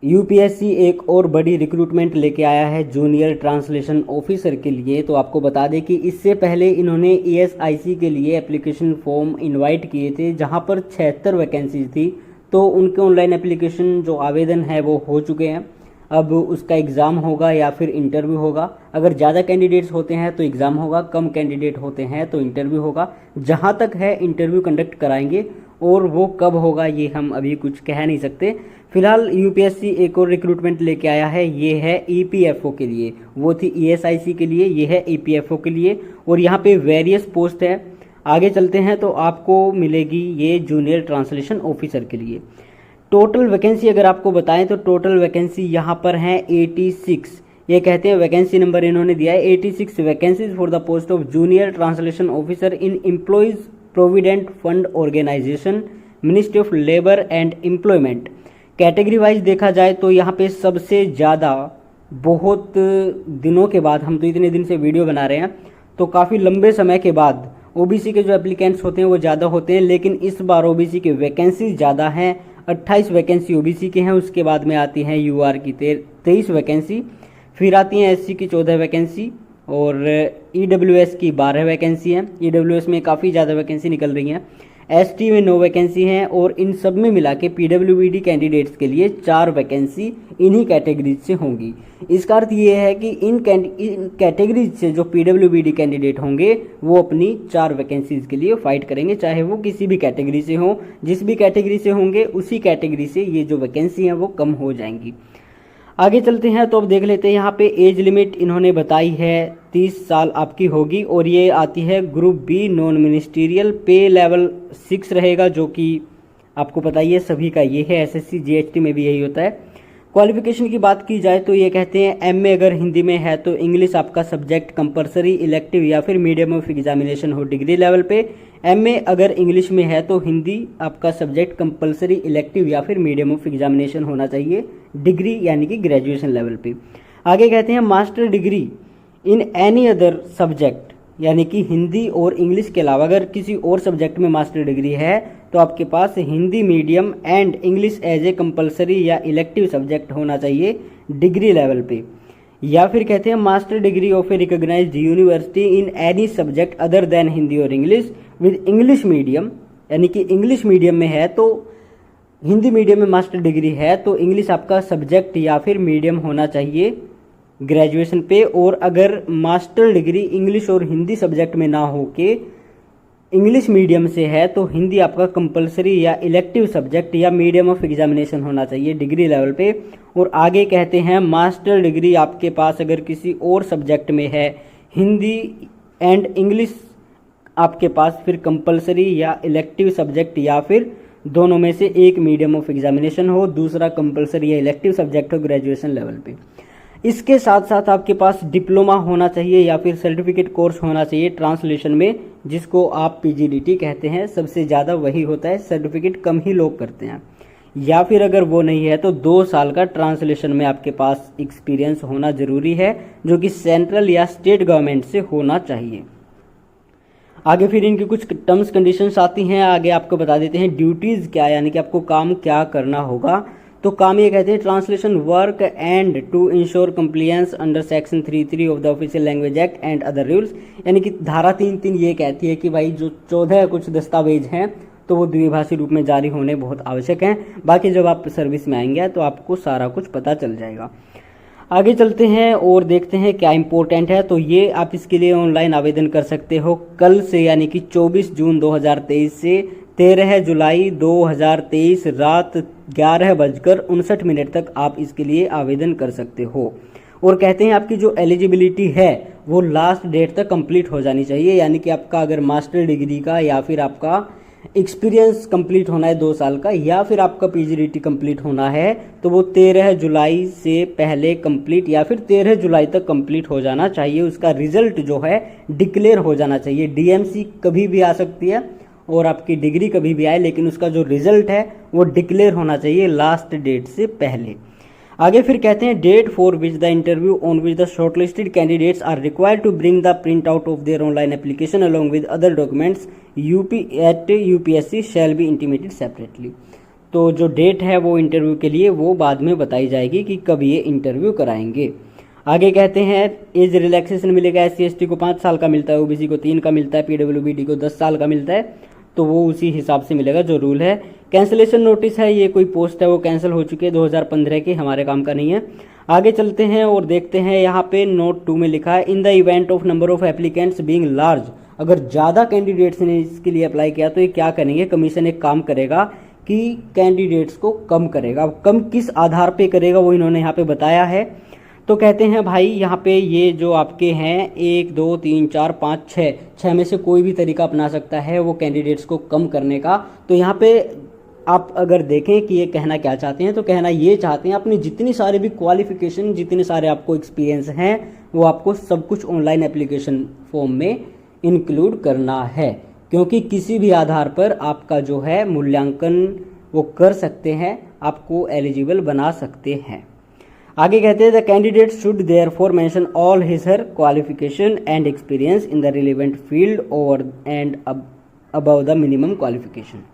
UPSC एक और बड़ी रिक्रूटमेंट लेके आया है जूनियर ट्रांसलेशन ऑफिसर के लिए। तो आपको बता दें कि इससे पहले इन्होंने ईएसआईसी के लिए एप्लीकेशन फॉर्म इनवाइट किए थे, जहां पर 76 वैकेंसीज थी। तो उनके ऑनलाइन एप्लीकेशन जो आवेदन है वो हो चुके हैं। अब उसका एग्ज़ाम होगा या फिर इंटरव्यू होगा। अगर ज़्यादा कैंडिडेट्स होते हैं तो एग्ज़ाम होगा, कम कैंडिडेट होते हैं तो इंटरव्यू होगा। जहाँ तक है इंटरव्यू कंडक्ट कराएंगे, और वो कब होगा ये हम अभी कुछ कह नहीं सकते। फिलहाल यूपीएससी एक और रिक्रूटमेंट लेके आया है, ये है ईपीएफओ के लिए। वो थी ईएसआईसी के लिए, ये है ईपीएफओ के लिए। और यहाँ पे वेरियस पोस्ट है। आगे चलते हैं तो आपको मिलेगी ये जूनियर ट्रांसलेशन ऑफिसर के लिए। टोटल वैकेंसी अगर आपको बताएं तो टोटल वैकेंसी यहाँ पर है 86। ये कहते हैं वैकेंसी नंबर इन्होंने दिया है 86 vacancies for the post of junior translation officer in Employees Provident Fund Organisation, Ministry of Labour and Employment. Category wise देखा जाए तो यहाँ पे सबसे ज़्यादा, बहुत दिनों के बाद, हम तो इतने दिन से वीडियो बना रहे हैं तो काफ़ी लंबे समय के बाद ओबीसी के जो एप्लीकेंट्स होते हैं वो ज़्यादा होते हैं, लेकिन इस बार ओबीसी के वैकेंसी ज़्यादा हैं। 28 वैकेंसी ओबीसी के हैं, उसके बाद में आती हैं यूआर की 23 वैकेंसी, फिर आती हैं एससी की 14 वैकेंसी और ईडब्ल्यूएस की 12 वैकेंसी हैं। ईडब्ल्यूएस में काफ़ी ज़्यादा वैकेंसी निकल रही हैं। एसटी में 9 वैकेंसी हैं और इन सब में मिला के पीडब्ल्यूबीडी कैंडिडेट्स के लिए 4 वैकेंसी इन्हीं कैटेगरीज से होंगी। इसका अर्थ ये है कि इन कैटेगरीज से जो पीडब्ल्यूबीडी कैंडिडेट होंगे वो अपनी 4 वैकेंसीज के लिए फाइट करेंगे, चाहे वो किसी भी कैटेगरी से हो। जिस भी कैटेगरी से होंगे उसी कैटेगरी से ये जो वैकेंसी हैं वो कम हो जाएंगी। आगे चलते हैं तो अब देख लेते हैं। यहाँ पे एज लिमिट इन्होंने बताई है 30 साल आपकी होगी, और ये आती है ग्रुप बी नॉन मिनिस्टीरियल। पे लेवल 6 रहेगा, जो कि आपको पता ही है सभी का ये है। एसएससी जीएचटी में भी यही होता है। क्वालिफिकेशन की बात की जाए तो ये कहते हैं एमए अगर हिंदी में है तो इंग्लिश आपका सब्जेक्ट कंपलसरी, इलेक्टिव या फिर मीडियम ऑफ एग्जामिनेशन हो डिग्री लेवल पे। एमए अगर इंग्लिश में है तो हिंदी आपका सब्जेक्ट कंपलसरी, इलेक्टिव या फिर मीडियम ऑफ एग्जामिनेशन होना चाहिए डिग्री यानी कि ग्रेजुएशन लेवल पे। आगे कहते हैं master degree in any other subject, यानी कि हिंदी और इंग्लिश के अलावा अगर किसी और सब्जेक्ट में मास्टर डिग्री है तो आपके पास Hindi medium and English as a compulsory या इलेक्टिव सब्जेक्ट होना चाहिए डिग्री लेवल पे। या फिर कहते हैं master degree of a recognised university in any subject other than Hindi और इंग्लिश विद इंग्लिश मीडियम, यानी कि इंग्लिश मीडियम में है तो हिंदी मीडियम में मास्टर डिग्री है तो इंग्लिश आपका सब्जेक्ट या फिर मीडियम होना चाहिए ग्रेजुएशन पे। और अगर मास्टर डिग्री इंग्लिश और हिंदी सब्जेक्ट में ना हो के इंग्लिश मीडियम से है तो हिंदी आपका कंपलसरी या इलेक्टिव सब्जेक्ट या मीडियम ऑफ एग्जामिनेशन होना चाहिए डिग्री लेवल पे। और आगे कहते हैं मास्टर डिग्री आपके पास अगर किसी और सब्जेक्ट में है, हिंदी एंड इंग्लिश आपके पास फिर कंपलसरी या इलेक्टिव सब्जेक्ट या फिर दोनों में से एक मीडियम ऑफ एग्जामिनेशन हो, दूसरा कंपलसरी या इलेक्टिव सब्जेक्ट हो ग्रेजुएशन लेवल पे। इसके साथ साथ आपके पास डिप्लोमा होना चाहिए या फिर सर्टिफिकेट कोर्स होना चाहिए ट्रांसलेशन में, जिसको आप पीजीडीटी कहते हैं। सबसे ज़्यादा वही होता है, सर्टिफिकेट कम ही लोग करते हैं। या फिर अगर वो नहीं है तो 2 साल का ट्रांसलेशन में आपके पास एक्सपीरियंस होना ज़रूरी है, जो कि सेंट्रल या स्टेट गवर्नमेंट से होना चाहिए। आगे फिर इनकी कुछ टर्म्स कंडीशंस आती हैं। आगे आपको बता देते हैं ड्यूटीज़ क्या है, यानी कि आपको काम क्या करना होगा। तो काम ये कहते हैं translation work and to ensure compliance under section 33 of the Official Language Act and other rules, यानी कि धारा 3(3) ये कहती है कि भाई जो 14 कुछ दस्तावेज हैं तो वो द्विभाषी रूप में जारी होने बहुत आवश्यक हैं। बाकी जब आप सर्विस में आएंगे तो आपको सारा कुछ पता चल जाएगा। आगे चलते हैं और देखते हैं क्या इंपॉर्टेंट है। तो ये आप इसके लिए ऑनलाइन आवेदन कर सकते हो कल से, यानी कि 24 जून 2023 से 13 जुलाई 2023 रात 11:59 तक आप इसके लिए आवेदन कर सकते हो। और कहते हैं आपकी जो एलिजिबिलिटी है वो लास्ट डेट तक कंप्लीट हो जानी चाहिए, यानी कि आपका अगर मास्टर डिग्री का या फिर आपका एक्सपीरियंस कंप्लीट होना है 2 साल का, या फिर आपका पीजीडीटी कंप्लीट होना है तो वो 13 जुलाई से पहले कंप्लीट या फिर 13 जुलाई तक कंप्लीट हो जाना चाहिए। उसका रिजल्ट जो है डिक्लेयर हो जाना चाहिए। डीएमसी कभी भी आ सकती है और आपकी डिग्री कभी भी आए, लेकिन उसका जो रिजल्ट है वो डिक्लेयर होना चाहिए लास्ट डेट से पहले। आगे फिर कहते हैं date for which the interview on which the shortlisted candidates are required to bring the print out of their online application along with other documents UPSC shall be intimated separately. तो जो date है वो interview के लिए वो बाद में बताई जाएगी कि कब ये इंटरव्यू कराएंगे। आगे कहते हैं एज रिलैक्सेशन मिलेगा, SC ST को 5 साल का मिलता है, OBC को 3 का मिलता है, PWBD को 10 साल का मिलता है, तो वो उसी हिसाब से मिलेगा जो रूल है। कैंसिलेशन नोटिस है, ये कोई पोस्ट है वो कैंसिल हो चुकी है 2015 के, हमारे काम का नहीं है। आगे चलते हैं और देखते हैं, यहाँ पे नोट 2 में लिखा है in the event of number of applicants being large, अगर ज़्यादा कैंडिडेट्स ने इसके लिए अप्लाई किया तो ये क्या करेंगे, कमीशन एक काम करेगा कि कैंडिडेट्स को कम करेगा। अब कम किस आधार पे करेगा वो इन्होंने यहाँ पे बताया है। तो कहते हैं भाई यहाँ पे ये जो आपके हैं 1 2 3 4 5 6 में से कोई भी तरीका अपना सकता है वो कैंडिडेट्स को कम करने का। तो यहाँ पे आप अगर देखें कि ये कहना क्या चाहते हैं, तो कहना ये चाहते हैं अपनी जितनी सारी भी क्वालिफिकेशन, जितने सारे आपको एक्सपीरियंस हैं, वो आपको सब कुछ ऑनलाइन एप्लीकेशन फॉर्म में इंक्लूड करना है, क्योंकि किसी भी आधार पर आपका जो है मूल्यांकन वो कर सकते हैं, आपको एलिजिबल बना सकते हैं। आगे कहते हैं the candidate should therefore mention all his her qualification and experience in the relevant field over and above the minimum qualification.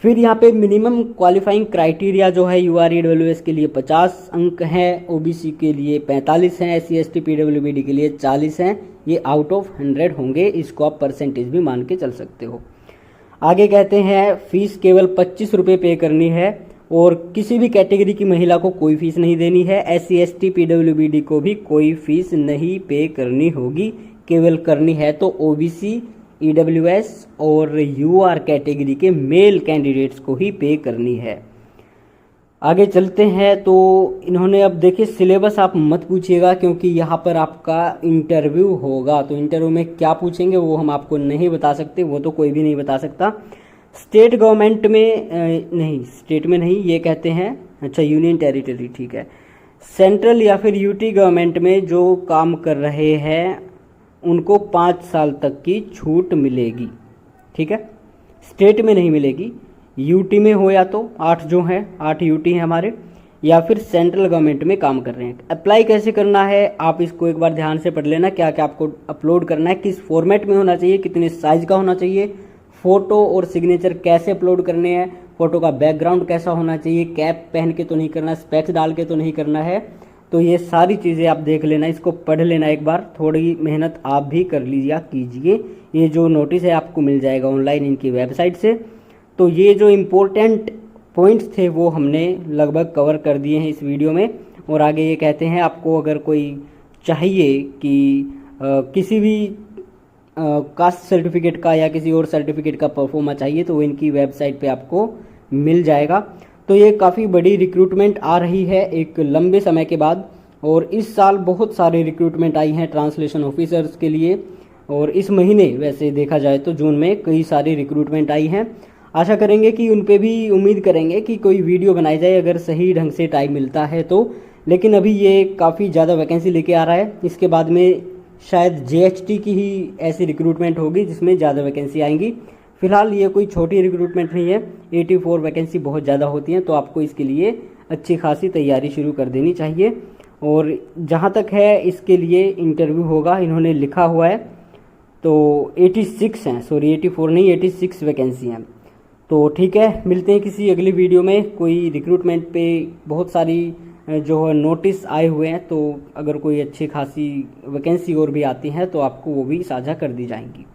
फिर यहाँ पे मिनिमम क्वालिफाइंग क्राइटेरिया जो है UREWS के लिए 50 अंक हैं, OBC के लिए 45 हैं, SC ST PWBD के लिए 40 हैं, ये आउट ऑफ 100 होंगे, इसको आप परसेंटेज भी मान के चल सकते हो। आगे कहते हैं फीस केवल 25 रुपये पे करनी है और किसी भी कैटेगरी की महिला को कोई फीस नहीं देनी है, SC ST PWBD को भी कोई फीस नहीं पे करनी होगी, केवल करनी है तो OBC EWS और UR कैटेगरी के मेल कैंडिडेट्स को ही पे करनी है। आगे चलते हैं तो इन्होंने अब देखिए सिलेबस आप मत पूछिएगा क्योंकि यहाँ पर आपका इंटरव्यू होगा, तो इंटरव्यू में क्या पूछेंगे वो हम आपको नहीं बता सकते, वो तो कोई भी नहीं बता सकता। स्टेट गवर्नमेंट में नहीं, स्टेट में नहीं, ये कहते हैं अच्छा यूनियन टेरिटरी, ठीक है, सेंट्रल या फिर UT गवर्नमेंट में जो काम कर रहे हैं उनको 5 साल तक की छूट मिलेगी, ठीक है, स्टेट में नहीं मिलेगी। UT में हो या तो 8 जो हैं 8 UT हैं हमारे, या फिर सेंट्रल गवर्नमेंट में काम कर रहे हैं। अप्लाई कैसे करना है आप इसको एक बार ध्यान से पढ़ लेना, क्या क्या आपको अपलोड करना है, किस फॉर्मेट में होना चाहिए, कितने साइज का होना चाहिए, फोटो और सिग्नेचर कैसे अपलोड करने हैं, फोटो का बैकग्राउंड कैसा होना चाहिए, कैप पहन के तो नहीं करना, स्पेक्स डाल के तो नहीं करना है। तो ये सारी चीज़ें आप देख लेना, इसको पढ़ लेना एक बार, थोड़ी मेहनत आप भी कर लीजिए कीजिए। ये जो नोटिस है आपको मिल जाएगा ऑनलाइन इनकी वेबसाइट से। तो ये जो इम्पोर्टेंट पॉइंट्स थे वो हमने लगभग कवर कर दिए हैं इस वीडियो में। और आगे ये कहते हैं आपको अगर कोई चाहिए कि किसी भी कास्ट सर्टिफिकेट का या किसी और सर्टिफिकेट का परफॉर्मा चाहिए तो वो इनकी वेबसाइट पे आपको मिल जाएगा। तो ये काफ़ी बड़ी रिक्रूटमेंट आ रही है एक लंबे समय के बाद, और इस साल बहुत सारे रिक्रूटमेंट आई हैं ट्रांसलेशन ऑफिसर्स के लिए, और इस महीने वैसे देखा जाए तो जून में कई सारी रिक्रूटमेंट आई हैं। आशा करेंगे कि उन पे भी उम्मीद करेंगे कि कोई वीडियो बनाई जाए अगर सही ढंग से टाइम मिलता है तो। लेकिन अभी ये काफ़ी ज़्यादा वैकेंसी लेके आ रहा है, इसके बाद में शायद JHT की ही ऐसी रिक्रूटमेंट होगी जिसमें ज़्यादा वैकेंसी आएंगी। फिलहाल ये कोई छोटी रिक्रूटमेंट नहीं है, 84 वैकेंसी बहुत ज़्यादा होती हैं, तो आपको इसके लिए अच्छी खासी तैयारी शुरू कर देनी चाहिए। और जहाँ तक है इसके लिए इंटरव्यू होगा, इन्होंने लिखा हुआ है, तो 86 हैं, सॉरी 84 नहीं 86 वैकेंसी हैं। तो ठीक है, मिलते हैं किसी अगली वीडियो में। कोई रिक्रूटमेंट पे बहुत सारी जो है नोटिस आए हुए हैं, तो अगर कोई अच्छी खासी वैकेंसी और भी आती है तो आपको वो भी साझा कर दी जाएंगी।